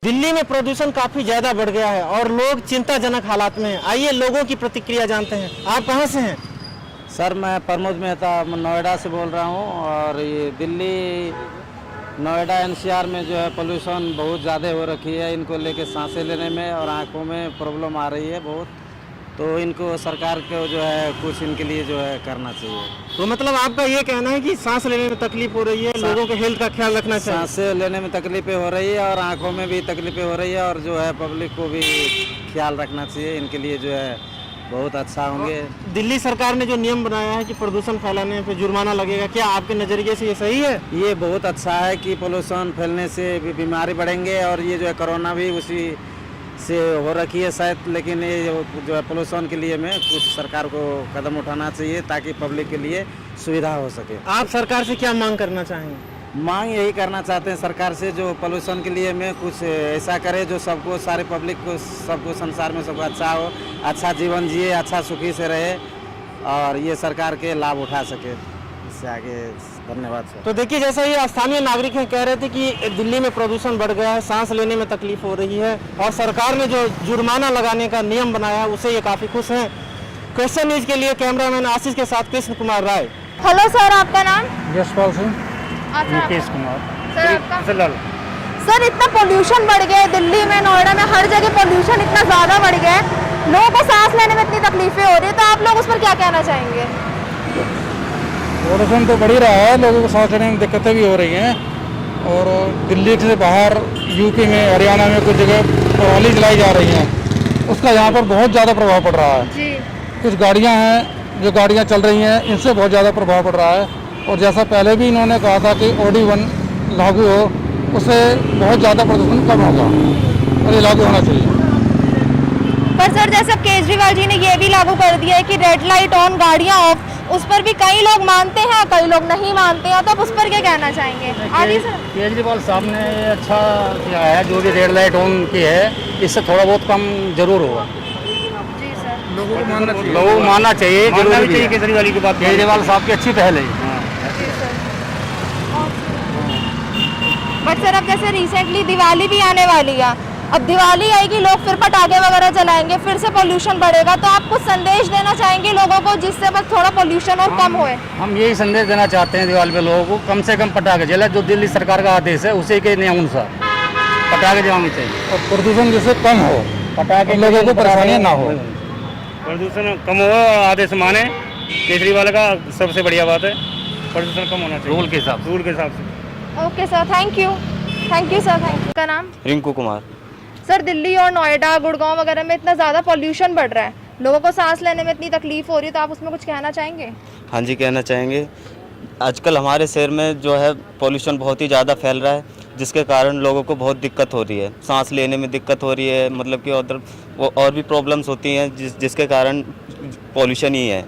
दिल्ली में प्रदूषण काफी ज्यादा बढ़ गया है और लोग चिंताजनक हालात में हैं। आइए लोगों की प्रतिक्रिया जानते हैं। आप कहां से हैं? सर मैं प्रमोद मेहता नोएडा से बोल रहा हूँ। और ये दिल्ली नोएडा एनसीआर में जो है पोल्यूशन बहुत ज़्यादा हो रखी है। इनको लेके सांसें लेने में और आँखों में प्रॉब्लम आ रही है बहुत। तो इनको सरकार को जो है कुछ इनके लिए जो है करना चाहिए। तो मतलब आपका ये कहना है कि सांस लेने में तकलीफ हो रही है, लोगों के हेल्थ का ख्याल रखना चाहिए। सांसें लेने में तकलीफें हो रही है और आँखों में भी तकलीफें हो रही है और जो है पब्लिक को भी ख्याल रखना चाहिए। इनके लिए जो है बहुत अच्छा होंगे। दिल्ली सरकार ने जो नियम बनाया है कि प्रदूषण फैलाने पे जुर्माना लगेगा, क्या आपके नजरिए से ये सही है? ये बहुत अच्छा है कि पोल्यूशन फैलने से भी बीमारी बढ़ेंगे और ये जो है कोरोना भी उसी से हो रखी है शायद। लेकिन ये जो है पोल्यूशन के लिए में कुछ सरकार को कदम उठाना चाहिए ताकि पब्लिक के लिए सुविधा हो सके। आप सरकार से क्या मांग करना चाहेंगे? मांग यही करना चाहते हैं सरकार से, जो पोल्यूशन के लिए में कुछ ऐसा करे जो सबको, सारे पब्लिक को, सबको संसार में सबको अच्छा हो, अच्छा जीवन जिए, अच्छा सुखी से रहे और ये सरकार के लाभ उठा सके। इससे आगे धन्यवाद सर। तो देखिए, जैसा ये स्थानीय नागरिक हैं कह रहे थे कि दिल्ली में प्रदूषण बढ़ गया है, सांस लेने में तकलीफ हो रही है और सरकार ने जो जुर्माना लगाने का नियम बनाया है उसे ये काफी खुश हैं। क्वेश्चन न्यूज के लिए कैमरामैन आशीष के साथ कृष्ण कुमार राय। हेलो सर, आपका नाम? यशपाल सिंह, अच्छा, मुकेश कुमार, सर आपका? फिलहाल सर, इतना पोल्यूशन बढ़ गया है दिल्ली में, नोएडा में, हर जगह पोल्यूशन इतना ज़्यादा बढ़ गया है, लोगों को सांस लेने में इतनी तकलीफें हो रही है, तो आप लोग उस पर क्या कहना चाहेंगे? पोल्यूशन तो बढ़ ही रहा है, लोगों को सांस लेने में दिक्कतें भी हो रही हैं। और दिल्ली से बाहर यूपी में, हरियाणा में कुछ जगह पराली जलाई जा रही हैं, उसका यहाँ पर बहुत ज़्यादा प्रभाव पड़ रहा है जी। कुछ गाड़ियाँ हैं, जो गाड़ियाँ चल रही हैं, इनसे बहुत ज़्यादा प्रभाव पड़ रहा है। और जैसा पहले भी इन्होंने कहा था कि OD1 लागू हो, उससे बहुत ज़्यादा प्रदूषण कम होगा और ये लागू होना चाहिए। पर सर, जैसे केजरीवाल जी ने ये भी लागू कर दिया है कि रेड लाइट ऑन, गाड़ियाँ ऑफ, उस पर भी कई लोग मानते हैं, कई लोग नहीं मानते हैं, तो आप उस पर क्या कहना चाहेंगे? आगे सर। केजरीवाल साहब ने अच्छा किया है, जो भी रेड लाइट ऑन की है, इससे थोड़ा बहुत कम जरूर होगा। जी सर। लोगों को मानना चाहिए, जरूरी भी है। केजरीवाल की बात, केजरीवाल साहब की अच्छी पहल है। बट सर, अब जैसे रिसेंटली दिवाली भी आने वाली है, अब दिवाली आएगी, लोग फिर पटाखे वगैरह जलाएंगे, फिर से पोल्यूशन बढ़ेगा, तो आप कुछ संदेश देना चाहेंगे लोगों को जिससे बस थोड़ा पोल्यूशन और कम होए? हम यही संदेश देना चाहते हैं दिवाली पे लोगों को, कम से कम पटाखे जलाए, जो दिल्ली सरकार का आदेश है उसी के नियम अनुसार पटाखे जलाने चाहिए और प्रदूषण जिससे कम हो, पटाखे लोगों को परेशानी ना हो, प्रदूषण कम हो, आदेश माने। केजरीवाल का सबसे बढ़िया बात है, प्रदूषण कम होना चाहिए रूल के हिसाब से। Okay sir, thank you sir, thank you. का नाम? रिंकू कुमार। सर, दिल्ली और नोएडा, गुड़गांव वगैरह में इतना ज़्यादा पोल्यूशन बढ़ रहा है, लोगों को सांस लेने में इतनी तकलीफ हो रही है, तो आप उसमें कुछ कहना चाहेंगे? हाँ जी, कहना चाहेंगे। आजकल हमारे शहर में जो है पॉल्यूशन बहुत ही ज़्यादा फैल रहा है, जिसके कारण लोगों को बहुत दिक्कत हो रही है, सांस लेने में दिक्कत हो रही है, मतलब कि उधर और भी प्रॉब्लम्स होती हैं जिसके कारण पॉल्यूशन ही है।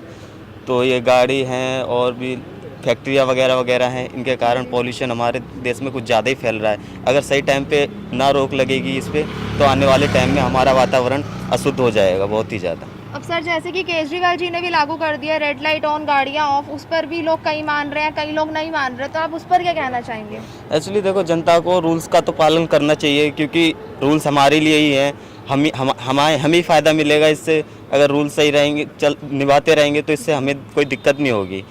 तो ये गाड़ी हैं और भी फैक्ट्रियाँ वगैरह वगैरह हैं, इनके कारण पॉल्यूशन हमारे देश में कुछ ज़्यादा ही फैल रहा है। अगर सही टाइम पे ना रोक लगेगी इस पर, तो आने वाले टाइम में हमारा वातावरण अशुद्ध हो जाएगा बहुत ही ज़्यादा। अब सर, जैसे कि केजरीवाल जी ने भी लागू कर दिया रेड लाइट ऑन, गाड़ियाँ ऑफ, उस पर भी लोग कई मान रहे हैं, कई लोग नहीं मान रहे, तो आप उस पर क्या कहना चाहेंगे? एक्चुअली देखो, जनता को रूल्स का तो पालन करना चाहिए, क्योंकि रूल्स हमारे लिए ही हैं, हमें ही फ़ायदा मिलेगा इससे। अगर रूल्स सही रहेंगे, निभाते रहेंगे, तो इससे हमें कोई दिक्कत नहीं होगी।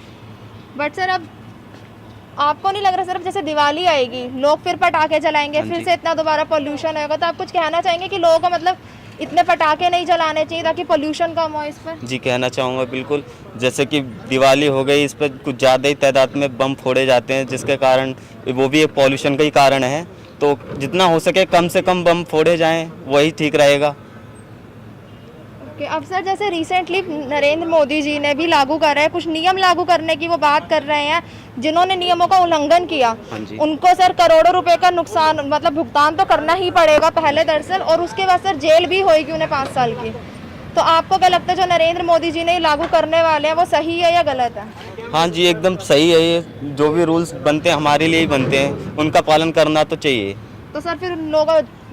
बट सर, अब आपको नहीं लग रहा सर, जैसे दिवाली आएगी, लोग फिर पटाखे जलाएंगे, फिर से इतना दोबारा पोल्यूशन होगा, तो आप कुछ कहना चाहेंगे कि लोगों को मतलब इतने पटाखे नहीं जलाने चाहिए ताकि पोल्यूशन कम हो इस पर? जी, कहना चाहूँगा बिल्कुल। जैसे कि दिवाली हो गई, इस पर कुछ ज़्यादा ही तादाद में बम फोड़े जाते हैं, जिसके कारण वो भी एक पॉल्यूशन का ही कारण है। तो जितना हो सके कम से कम बम फोड़े जाएं, वही ठीक रहेगा। अब सर, जैसे रिसेंटली नरेंद्र मोदी जी ने भी लागू कर रहे हैं, कुछ नियम लागू करने की वो बात कर रहे हैं, जिन्होंने नियमों का उल्लंघन किया उनको सर करोड़ों रुपए का नुकसान, मतलब भुगतान तो करना ही पड़ेगा पहले दरअसल, और उसके बाद सर जेल भी होगी उन्हें 5 साल की। तो आपको क्या लगता है जो नरेंद्र मोदी जी ने लागू करने वाले हैं वो सही है या गलत है? हाँ जी, एकदम सही है। ये जो भी रूल्स बनते हैं हमारे लिए ही बनते हैं, उनका पालन करना तो चाहिए। तो सर, फिर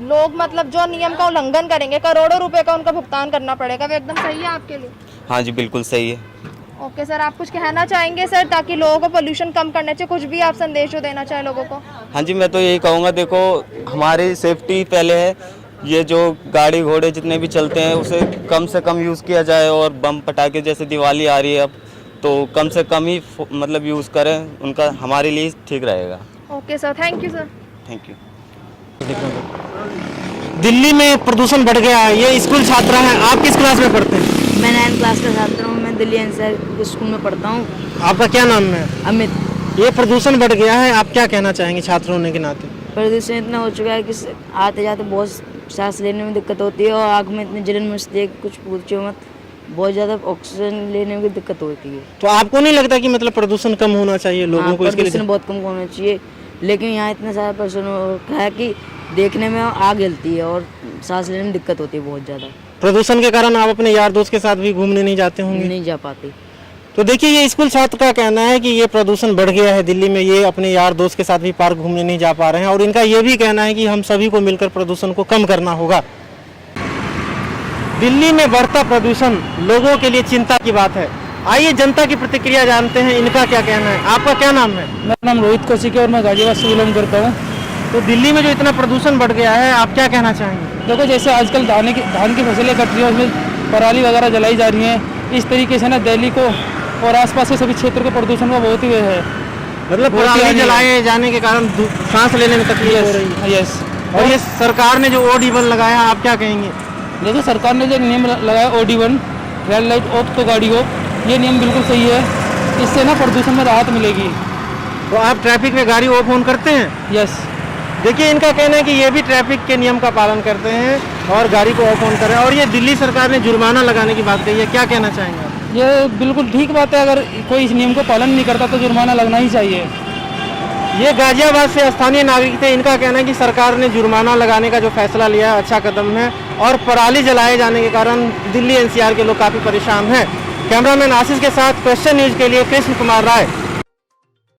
लोग मतलब जो नियम का उल्लंघन करेंगे, करोड़ों रुपए का उनका भुगतान करना पड़ेगा, वो एकदम सही है आपके लिए? हाँ जी, बिल्कुल सही है। ओके सर, आप कुछ कहना चाहेंगे सर, ताकि लोगों को पोल्यूशन कम करने से कुछ भी आप संदेश जो देना चाहे लोगों को? हाँ जी, मैं तो यही कहूँगा, देखो हमारी सेफ्टी पहले है। ये जो गाड़ी घोड़े जितने भी चलते हैं उसे कम से कम यूज़ किया जाए, और बम पटाखे जैसे दिवाली आ रही है अब, तो कम से कम ही मतलब यूज़ करें, उनका हमारे लिए ठीक रहेगा। Okay sir, thank you sir. Thank you. Delhi में प्रदूषण बढ़ गया है, ये स्कूल छात्रा हैं, आप किस क्लास में पढ़ते हैं? मैं 9th क्लास का छात्र हूँ। मैं दिल्ली एनसीआर स्कूल में पढ़ता हूँ। आपका क्या नाम है? अमित। ये प्रदूषण बढ़ गया है, आप क्या कहना चाहेंगे छात्र होने के नाते? प्रदूषण इतना हो चुका है कि आते जाते बहुत सांस लेने में दिक्कत होती है, और आँख में इतनी जलन मचती है कि कुछ पूछो मत। बहुत ज़्यादा ऑक्सीजन लेने में दिक्कत होती है। तो आपको नहीं लगता कि मतलब प्रदूषण कम होना चाहिए लोगों को? इसके लिए प्रदूषण बहुत कम होना चाहिए, लेकिन यहाँ इतना सारा प्रदूषण हो रखा है कि देखने में आग जलती है और सांस लेने में दिक्कत होती है बहुत ज़्यादा। प्रदूषण के कारण आप अपने यार दोस्त के साथ भी घूमने नहीं जाते होंगे? नहीं जा पाते। तो देखिए, ये स्कूल छात्र का कहना है कि ये प्रदूषण बढ़ गया है दिल्ली में, ये अपने यार दोस्त के साथ भी पार्क घूमने नहीं जा पा रहे हैं, और इनका ये भी कहना है कि हम सभी को मिलकर प्रदूषण को कम करना होगा। दिल्ली में बढ़ता प्रदूषण लोगों के लिए चिंता की बात है। आइए जनता की प्रतिक्रिया जानते हैं, इनका क्या कहना है। आपका क्या नाम है? मेरा नाम रोहित कौशिक है और मैं गाजियाबाद से बिलोंग करता हूँ। तो दिल्ली में जो इतना प्रदूषण बढ़ गया है, आप क्या कहना चाहेंगे? देखो, जैसे आजकल धान की फसलें कट रही है, उसमें पराली वगैरह जलाई जा रही हैं, इस तरीके से ना दिल्ली को और आसपास के सभी क्षेत्रों के प्रदूषण का बहुत ही है, मतलब पराली जलाए जाने के कारण सांस लेने में तकलीफ हो रही है। यस। और ये सरकार ने जो OD1 लगाया, आप क्या कहेंगे? देखो, सरकार ने जो नियम लगाया OD1 रेड लाइट ऑफ तो गाड़ी हो, ये नियम बिल्कुल सही है। इससे ना प्रदूषण में राहत मिलेगी। तो आप ट्रैफिक में गाड़ी ऑफ ऑन करते हैं? यस। देखिए, इनका कहना है कि ये भी ट्रैफिक के नियम का पालन करते हैं और गाड़ी को ऑफ ऑन करें, और ये दिल्ली सरकार ने जुर्माना लगाने की बात कही है, क्या कहना चाहेंगे आप? ये बिल्कुल ठीक बात है, अगर कोई इस नियम को पालन नहीं करता तो जुर्माना लगना ही चाहिए। ये गाजियाबाद से स्थानीय नागरिक थे, इनका कहना है कि सरकार ने जुर्माना लगाने का जो फैसला लिया है अच्छा कदम है, और पराली जलाए जाने के कारण दिल्ली NCR के लोग काफ़ी परेशान हैं। कैमरामैन आशीष के साथ क्वेश्चन न्यूज़ के लिए कृष्ण कुमार राय,